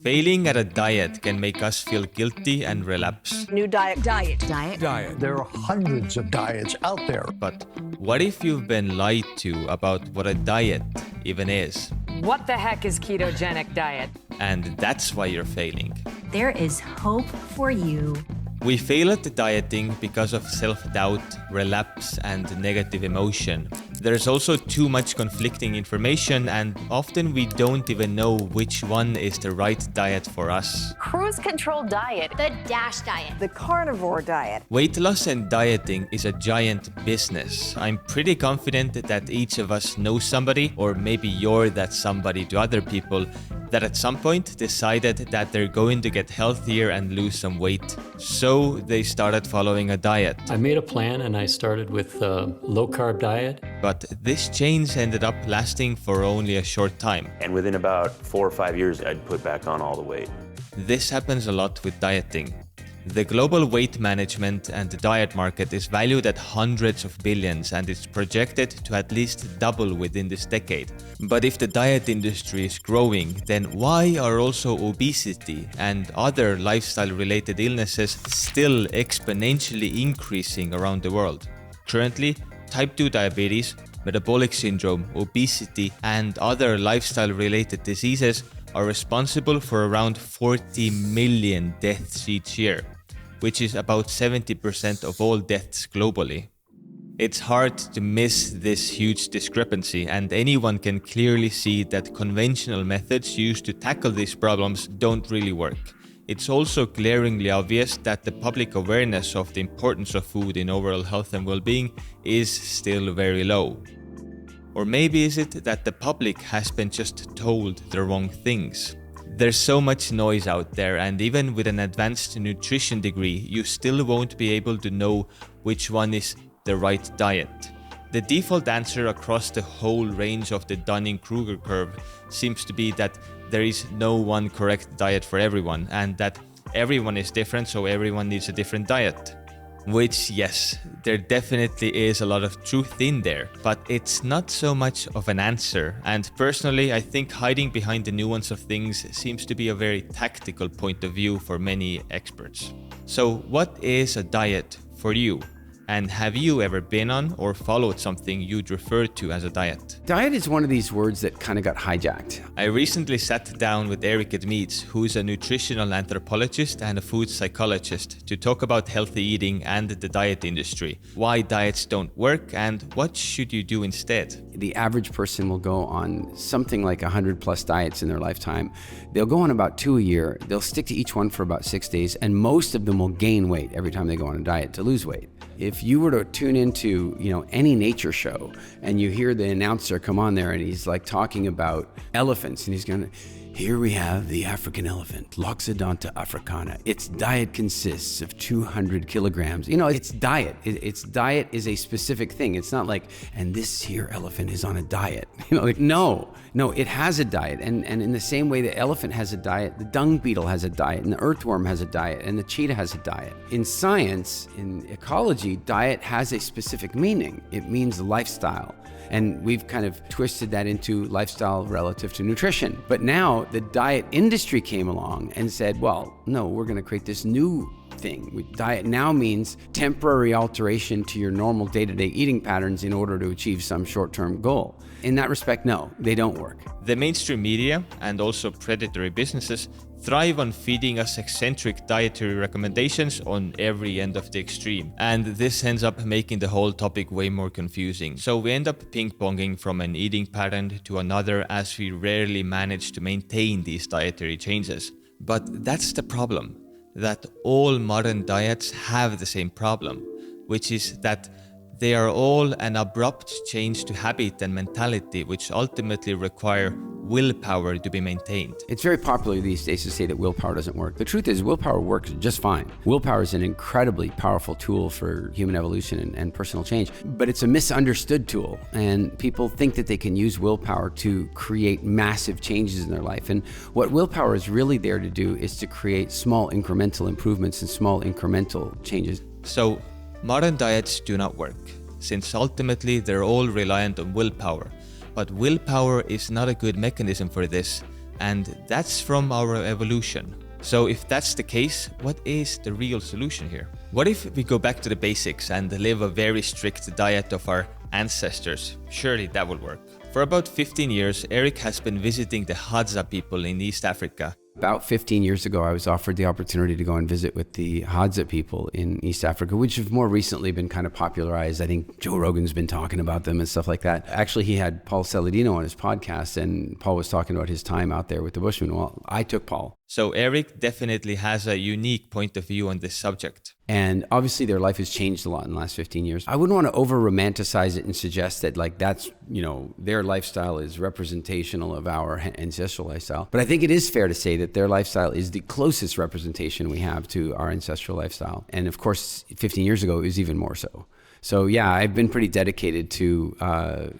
Failing at a diet can make us feel guilty and relapse. New diet. There are hundreds of diets out there. But what if you've been lied to about what a diet even is? What the heck is ketogenic diet? And that's why you're failing. There is hope for you. We fail at dieting because of self-doubt, relapse, and negative emotion. There's also too much conflicting information, and often we don't even know which one is the right diet for us. Cruise control diet. The DASH diet. The carnivore diet. Weight loss and dieting is a giant business. I'm pretty confident that each of us knows somebody, or maybe you're that somebody to other people, that at some point decided that they're going to get healthier and lose some weight. So they started following a diet. I made a plan and I started with a low-carb diet. But this change ended up lasting for only a short time. And within about 4 or 5 years, I'd put back on all the weight. This happens a lot with dieting. The global weight management and diet market is valued at hundreds of billions, and it's projected to at least double within this decade. But if the diet industry is growing, then why are also obesity and other lifestyle-related illnesses still exponentially increasing around the world? Currently, type 2 diabetes, metabolic syndrome, obesity, and other lifestyle-related diseases are responsible for around 40 million deaths each year, which is about 70% of all deaths globally. It's hard to miss this huge discrepancy, and anyone can clearly see that conventional methods used to tackle these problems don't really work. It's also glaringly obvious that the public awareness of the importance of food in overall health and well-being is still very low. Or maybe is it that the public has been just told the wrong things? There's so much noise out there, and even with an advanced nutrition degree, you still won't be able to know which one is the right diet. The default answer across the whole range of the Dunning-Kruger curve seems to be that there is no one correct diet for everyone, and that everyone is different, so everyone needs a different diet. Which, yes, there definitely is a lot of truth in there, but it's not so much of an answer. And personally, I think hiding behind the nuance of things seems to be a very tactical point of view for many experts. So what is a diet for you? And have you ever been on or followed something you'd refer to as a diet? Diet is one of these words that kind of got hijacked. I recently sat down with Edmeades, who is a nutritional anthropologist and a food psychologist, to talk about healthy eating and the diet industry, why diets don't work, and what should you do instead. The average person will go on something like 100 plus diets in their lifetime. They'll go on about 2 a year. They'll stick to each one for about 6 days, and most of them will gain weight every time they go on a diet to lose weight. If you were to tune into, any nature show and you hear the announcer come on there and he's like talking about elephants and he's going to, here we have the African elephant, Loxodonta africana. Its diet consists of 200 kilograms. It's diet. Its diet is a specific thing. It's not like, and this here elephant is on a diet. No, it has a diet. And in the same way the elephant has a diet, the dung beetle has a diet, and the earthworm has a diet, and the cheetah has a diet. In science, in ecology, diet has a specific meaning. It means lifestyle. And we've kind of twisted that into lifestyle relative to nutrition. But now the diet industry came along and said, well, no, we're going to create this new thing. Diet now means temporary alteration to your normal day-to-day eating patterns in order to achieve some short-term goal. In that respect, no, they don't work. The mainstream media and also predatory businesses thrive on feeding us eccentric dietary recommendations on every end of the extreme. And this ends up making the whole topic way more confusing. So we end up ping-ponging from an eating pattern to another, as we rarely manage to maintain these dietary changes. But that's the problem, that all modern diets have the same problem, which is that they are all an abrupt change to habit and mentality, which ultimately require willpower to be maintained. It's very popular these days to say that willpower doesn't work. The truth is, willpower works just fine. Willpower is an incredibly powerful tool for human evolution and personal change, but it's a misunderstood tool, and people think that they can use willpower to create massive changes in their life. And what willpower is really there to do is to create small incremental improvements and small incremental changes. So, modern diets do not work, since ultimately they're all reliant on willpower. But willpower is not a good mechanism for this, And that's from our evolution. So if that's the case, what is the real solution here? What if we go back to the basics and live a very strict diet of our ancestors? Surely that will work. For about 15 years, Eric has been visiting the Hadza people in East Africa. About 15 years ago, I was offered the opportunity to go and visit with the Hadza people in East Africa, which have more recently been kind of popularized. I think Joe Rogan's been talking about them and stuff like that. Actually, he had Paul Saladino on his podcast, and Paul was talking about his time out there with the Bushmen. Well, I took Paul. So Eric definitely has a unique point of view on this subject. And obviously their life has changed a lot in the last 15 years. I wouldn't want to over romanticize it and suggest that like that's, their lifestyle is representational of our ancestral lifestyle. But I think it is fair to say that their lifestyle is the closest representation we have to our ancestral lifestyle. And of course, 15 years ago, it was even more so. So yeah, I've been pretty dedicated to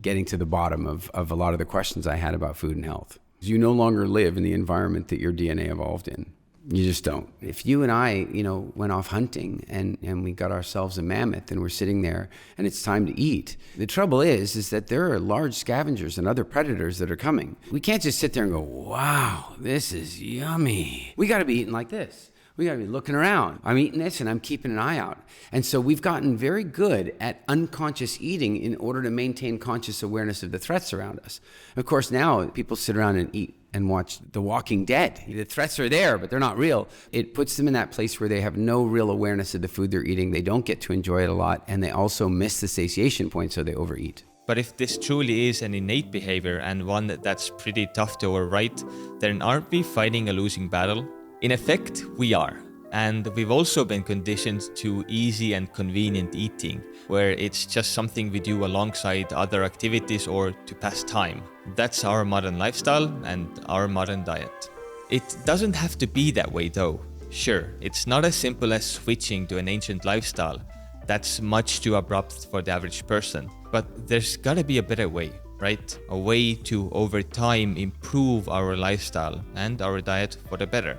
getting to the bottom of a lot of the questions I had about food and health. You no longer live in the environment that your DNA evolved in. You just don't. If you and I, went off hunting and we got ourselves a mammoth and we're sitting there and it's time to eat, the trouble is that there are large scavengers and other predators that are coming. We can't just sit there and go, wow, this is yummy. We got to be eating like this. We got to be looking around. I'm eating this and I'm keeping an eye out. And so we've gotten very good at unconscious eating in order to maintain conscious awareness of the threats around us. Of course, now people sit around and eat and watch The Walking Dead. The threats are there, but they're not real. It puts them in that place where they have no real awareness of the food they're eating. They don't get to enjoy it a lot, and they also miss the satiation point, so they overeat. But if this truly is an innate behavior and one that's pretty tough to overwrite, then aren't we fighting a losing battle? In effect, we are. And we've also been conditioned to easy and convenient eating, where it's just something we do alongside other activities or to pass time. That's our modern lifestyle and our modern diet. It doesn't have to be that way though. Sure, it's not as simple as switching to an ancient lifestyle. That's much too abrupt for the average person. But there's gotta be a better way, right? A way to, over time, improve our lifestyle and our diet for the better.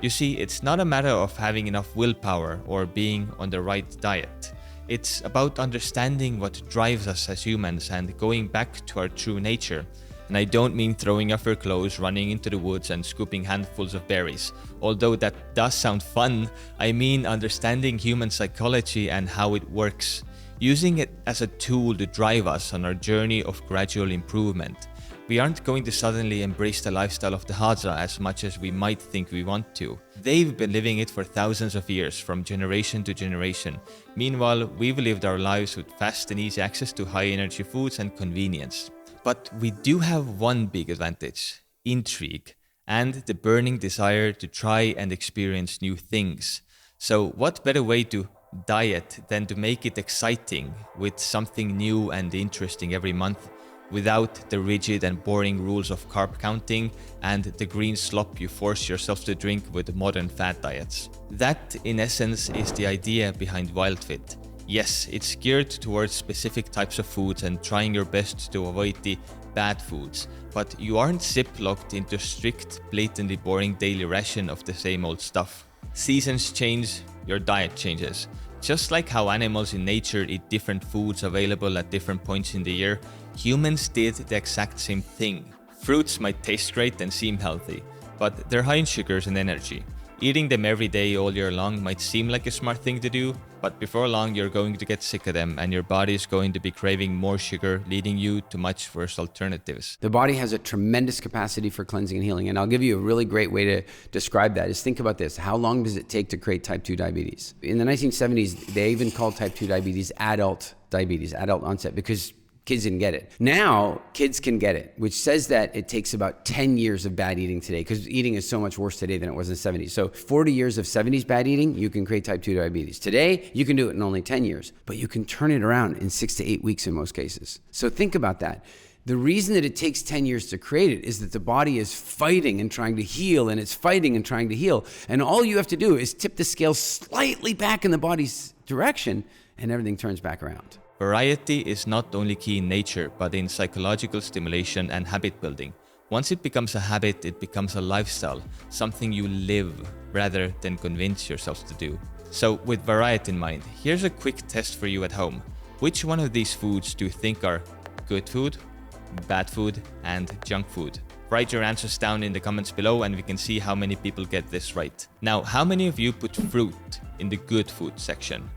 You see, it's not a matter of having enough willpower or being on the right diet. It's about understanding what drives us as humans and going back to our true nature. And I don't mean throwing off your clothes, running into the woods and scooping handfuls of berries. Although that does sound fun, I mean understanding human psychology and how it works. Using it as a tool to drive us on our journey of gradual improvement. We aren't going to suddenly embrace the lifestyle of the Hadza as much as we might think we want to. They've been living it for thousands of years, from generation to generation. Meanwhile, we've lived our lives with fast and easy access to high energy foods and convenience. But we do have one big advantage: intrigue, and the burning desire to try and experience new things. So what better way to diet than to make it exciting with something new and interesting every month, without the rigid and boring rules of carb counting and the green slop you force yourself to drink with modern fad diets. That, in essence, is the idea behind WildFit. Yes, it's geared towards specific types of foods and trying your best to avoid the bad foods, but you aren't zip-locked into a strict, blatantly boring daily ration of the same old stuff. Seasons change, your diet changes. Just like how animals in nature eat different foods available at different points in the year, humans did the exact same thing. Fruits might taste great and seem healthy, but they're high in sugars and energy. Eating them every day all year long might seem like a smart thing to do, but before long you're going to get sick of them and your body is going to be craving more sugar, leading you to much worse alternatives. The body has a tremendous capacity for cleansing and healing, and I'll give you a really great way to describe that is think about this. How long does it take to create type 2 diabetes? In the 1970s, they even called type 2 diabetes, adult onset, because kids didn't get it. Now, kids can get it, which says that it takes about 10 years of bad eating today, because eating is so much worse today than it was in the 70s. So 40 years of 70s bad eating, you can create type 2 diabetes. Today, you can do it in only 10 years, but you can turn it around in 6 to 8 weeks in most cases. So think about that. The reason that it takes 10 years to create it is that the body is fighting and trying to heal, and it's fighting and trying to heal. And all you have to do is tip the scale slightly back in the body's direction, and everything turns back around. Variety is not only key in nature, but in psychological stimulation and habit building. Once it becomes a habit, it becomes a lifestyle, something you live rather than convince yourself to do. So with variety in mind, here's a quick test for you at home. Which one of these foods do you think are good food, bad food, and junk food? Write your answers down in the comments below and we can see how many people get this right. Now, how many of you put fruit in the good food section?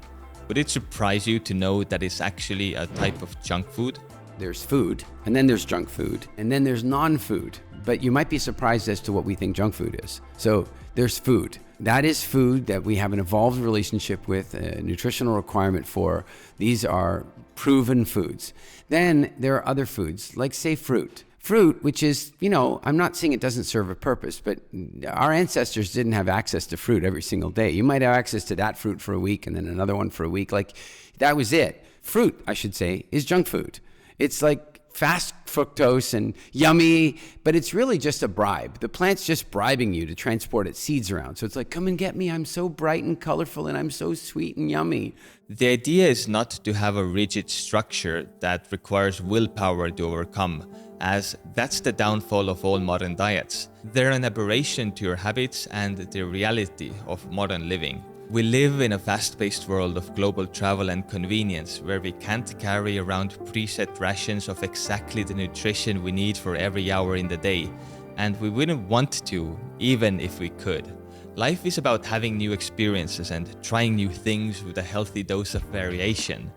Would it surprise you to know that it's actually a type of junk food? There's food, and then there's junk food, and then there's non-food. But you might be surprised as to what we think junk food is. So there's food. That is food that we have an evolved relationship with, a nutritional requirement for. These are proven foods. Then there are other foods, like say fruit. Fruit, which is, I'm not saying it doesn't serve a purpose, but our ancestors didn't have access to fruit every single day. You might have access to that fruit for a week and then another one for a week. Like, that was it. Fruit, I should say, is junk food. It's like fast fructose and yummy, but it's really just a bribe. The plant's just bribing you to transport its seeds around. So it's like, come and get me. I'm so bright and colorful and I'm so sweet and yummy. The idea is not to have a rigid structure that requires willpower to overcome, as that's the downfall of all modern diets. They're an aberration to your habits and the reality of modern living. We live in a fast-paced world of global travel and convenience where we can't carry around preset rations of exactly the nutrition we need for every hour in the day, and we wouldn't want to, even if we could. Life is about having new experiences and trying new things with a healthy dose of variation.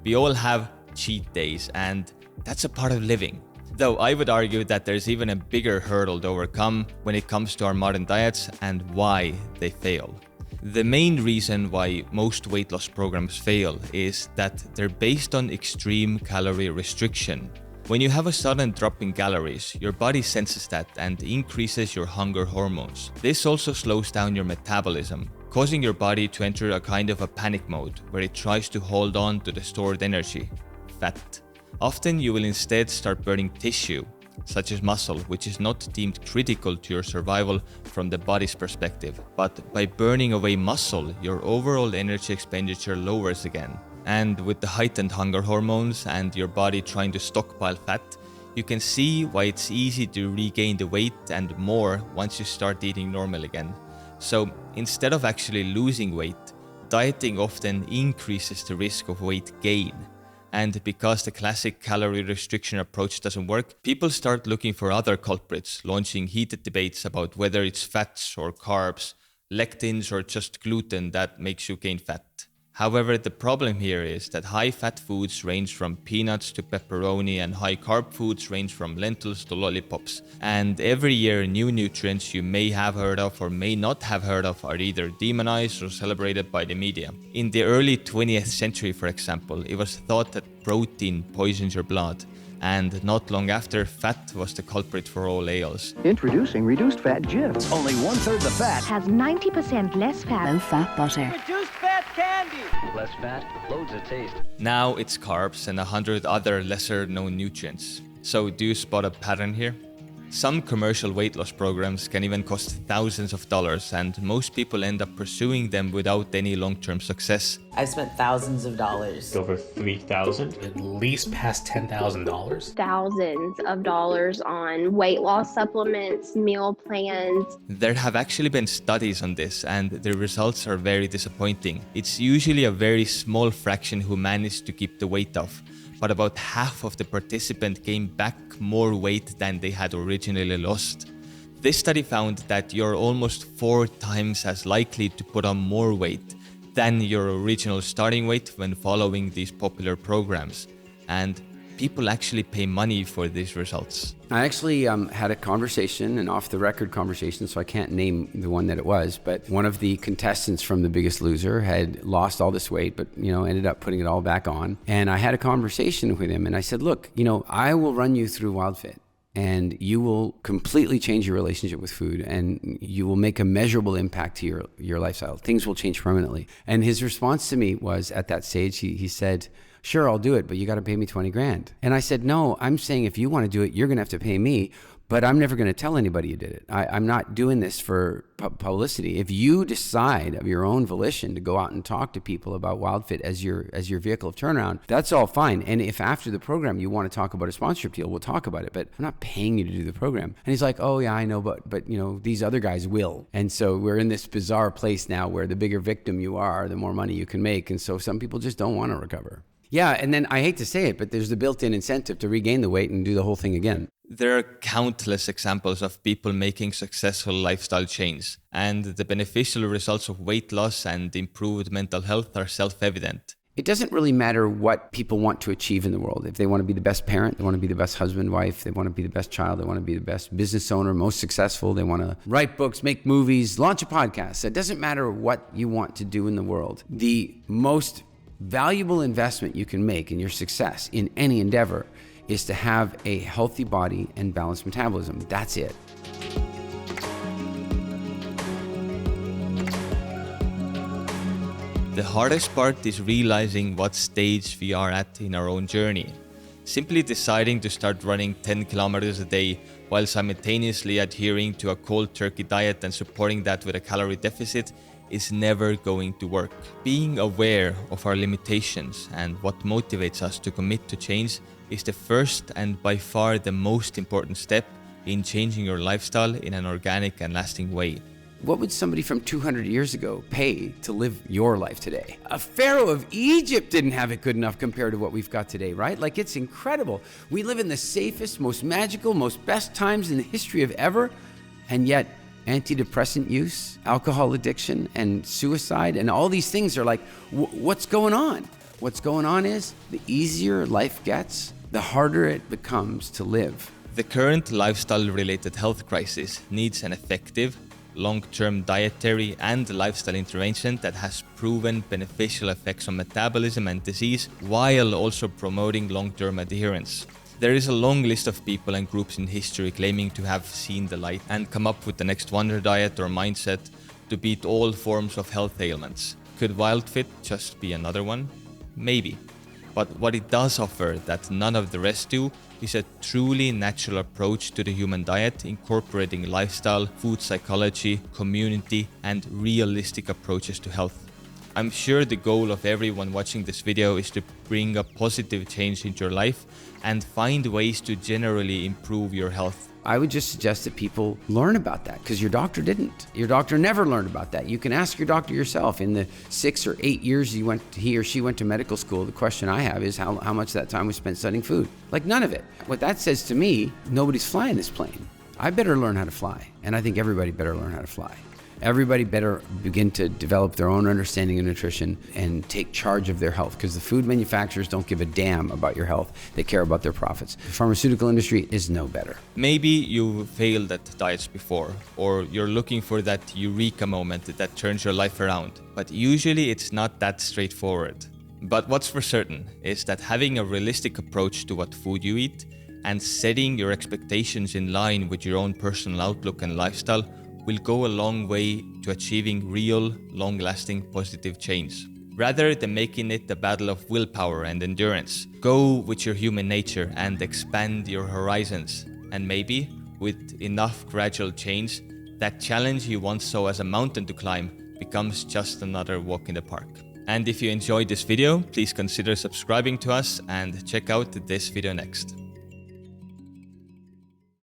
We all have cheat days, and that's a part of living. Though I would argue that there's even a bigger hurdle to overcome when it comes to our modern diets and why they fail. The main reason why most weight loss programs fail is that they're based on extreme calorie restriction. When you have a sudden drop in calories, your body senses that and increases your hunger hormones. This also slows down your metabolism, causing your body to enter a kind of a panic mode where it tries to hold on to the stored energy, fat. Often you will instead start burning tissue, such as muscle, which is not deemed critical to your survival from the body's perspective. But by burning away muscle, your overall energy expenditure lowers again. And with the heightened hunger hormones and your body trying to stockpile fat, you can see why it's easy to regain the weight and more once you start eating normal again. So instead of actually losing weight, dieting often increases the risk of weight gain. And because the classic calorie restriction approach doesn't work, people start looking for other culprits, launching heated debates about whether it's fats or carbs, lectins or just gluten that makes you gain fat. However, the problem here is that high-fat foods range from peanuts to pepperoni and high-carb foods range from lentils to lollipops. And every year, new nutrients you may have heard of or may not have heard of are either demonized or celebrated by the media. In the early 20th century, for example, it was thought that protein poisons your blood. And not long after, fat was the culprit for all ails. Introducing reduced fat Jif. Only 1/3 the fat. Has 90% less fat. Low-fat butter. Reduced fat candy. Less fat, loads of taste. Now it's carbs and 100 other lesser-known nutrients. So do you spot a pattern here? Some commercial weight loss programs can even cost thousands of dollars, and most people end up pursuing them without any long-term success. I've spent thousands of dollars. Over $3,000, at least past $10,000. Thousands of dollars on weight loss supplements, meal plans. There have actually been studies on this, and the results are very disappointing. It's usually a very small fraction who manage to keep the weight off, but about half of the participants gained back more weight than they had originally lost. This study found that you're almost 4 times as likely to put on more weight than your original starting weight when following these popular programs. And people actually pay money for these results. I actually had a conversation, an off-the-record conversation, so I can't name the one that it was, but one of the contestants from The Biggest Loser had lost all this weight, but ended up putting it all back on. And I had a conversation with him, and I said, look, I will run you through WildFit, and you will completely change your relationship with food, and you will make a measurable impact to your lifestyle. Things will change permanently. And his response to me was, at that stage, he said, sure, I'll do it, but you got to pay me 20 grand. And I said, no, I'm saying if you want to do it, you're going to have to pay me, but I'm never going to tell anybody you did it. I'm not doing this for publicity. If you decide of your own volition to go out and talk to people about WildFit as your vehicle of turnaround, that's all fine. And if after the program you want to talk about a sponsorship deal, we'll talk about it, but I'm not paying you to do the program. And he's like, oh yeah, I know, but these other guys will. And so we're in this bizarre place now where the bigger victim you are, the more money you can make. And so some people just don't want to recover. Yeah, and then I hate to say it, but there's the built-in incentive to regain the weight and do the whole thing again. There are countless examples of people making successful lifestyle change, and the beneficial results of weight loss and improved mental health are self-evident. It doesn't really matter what people want to achieve in the world. If they want to be the best parent, they want to be the best husband, wife, they want to be the best child, they want to be the best business owner, most successful, they want to write books, make movies, launch a podcast. It doesn't matter what you want to do in the world. The most valuable investment you can make in your success in any endeavor is to have a healthy body and balanced metabolism. That's it. The hardest part is realizing what stage we are at in our own journey. Simply deciding to start running 10 kilometers a day while simultaneously adhering to a cold turkey diet and supporting that with a calorie deficit is never going to work. Being aware of our limitations and what motivates us to commit to change is the first and by far the most important step in changing your lifestyle in an organic and lasting way. What would somebody from 200 years ago pay to live your life today? A pharaoh of Egypt didn't have it good enough compared to what we've got today, right? Like, it's incredible. We live in the safest, most magical, most best times in the history of ever, and yet antidepressant use, alcohol addiction, and suicide, and all these things are like, what's going on? What's going on is the easier life gets, the harder it becomes to live. The current lifestyle-related health crisis needs an effective, long-term dietary and lifestyle intervention that has proven beneficial effects on metabolism and disease while also promoting long-term adherence. There is a long list of people and groups in history claiming to have seen the light and come up with the next wonder diet or mindset to beat all forms of health ailments. Could WildFit just be another one? Maybe. But what it does offer that none of the rest do is a truly natural approach to the human diet, incorporating lifestyle, food psychology, community, and realistic approaches to health. I'm sure the goal of everyone watching this video is to bring a positive change into your life and find ways to generally improve your health. I would just suggest that people learn about that, because your doctor didn't. Your doctor never learned about that. You can ask your doctor yourself. In the 6 or 8 years he or she went to medical school, the question I have is how much that time was spent studying food. Like, none of it. What that says to me, nobody's flying this plane. I better learn how to fly, and I think everybody better learn how to fly. Everybody better begin to develop their own understanding of nutrition and take charge of their health, because the food manufacturers don't give a damn about your health. They care about their profits. The pharmaceutical industry is no better. Maybe you failed at diets before, or you're looking for that eureka moment that turns your life around. But usually it's not that straightforward. But what's for certain is that having a realistic approach to what food you eat and setting your expectations in line with your own personal outlook and lifestyle will go a long way to achieving real, long-lasting positive change. Rather than making it a battle of willpower and endurance, go with your human nature and expand your horizons. And maybe, with enough gradual change, that challenge you once saw as a mountain to climb becomes just another walk in the park. And if you enjoyed this video, please consider subscribing to us and check out this video next.